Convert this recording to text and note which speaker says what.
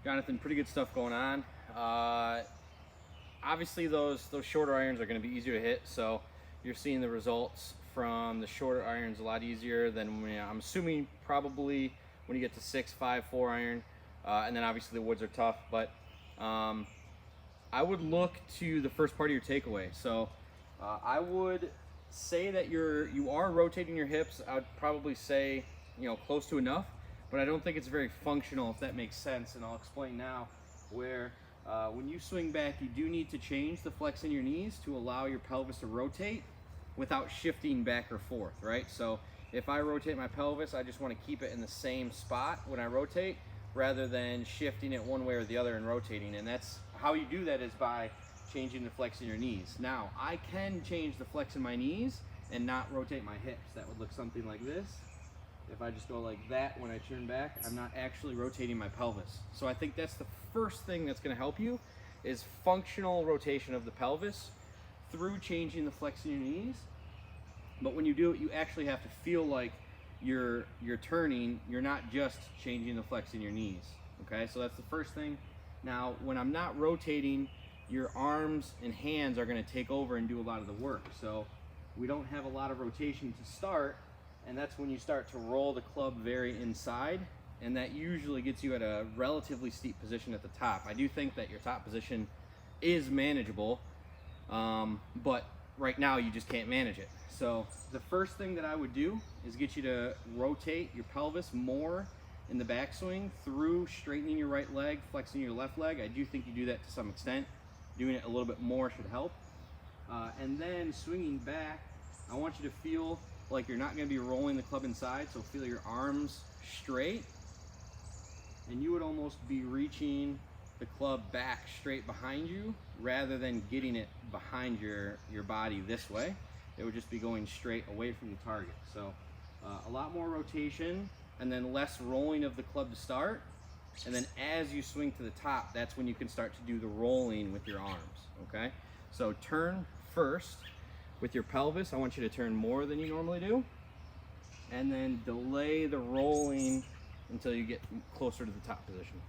Speaker 1: Jonathan, pretty good stuff going on. Obviously those shorter irons are going to be easier to hit, so you're seeing the results from the shorter irons a lot easier than when, I'm assuming probably when you get to 6, 5, 4 iron, and then obviously the woods are tough, but I would look to the first part of your takeaway. So I would say that you are rotating your hips. I would probably say, close to enough, but I don't think it's very functional, if that makes sense. And I'll explain now where when you swing back, you do need to change the flex in your knees to allow your pelvis to rotate without shifting back or forth, right? So if I rotate my pelvis, I just want to keep it in the same spot when I rotate rather than shifting it one way or the other and rotating. And that's how you do that, is by changing the flex in your knees. Now, I can change the flex in my knees and not rotate my hips. That would look something like this. If I just go like that when I turn back, I'm not actually rotating my pelvis. So I think that's the first thing that's going to help you, is functional rotation of the pelvis through changing the flex in your knees. But when you do it, you actually have to feel like you're turning. You're not just changing the flex in your knees. Okay, so that's the first thing. Now, when I'm not rotating, your arms and hands are going to take over and do a lot of the work. So we don't have a lot of rotation to start, and that's when you start to roll the club very inside, and that usually gets you at a relatively steep position at the top. I do think that your top position is manageable, but right now you just can't manage it. So the first thing that I would do is get you to rotate your pelvis more in the backswing through straightening your right leg, flexing your left leg. I do think you do that to some extent. Doing it a little bit more should help. And then swinging back, I want you to feel like you're not going to be rolling the club inside, so feel your arms straight, and you would almost be reaching the club back straight behind you rather than getting it behind your body this way. It would just be going straight away from the target. So a lot more rotation, and then less rolling of the club to start. And then as you swing to the top, that's when you can start to do the rolling with your arms, okay? So turn first with your pelvis. I want you to turn more than you normally do, and then delay the rolling until you get closer to the top position.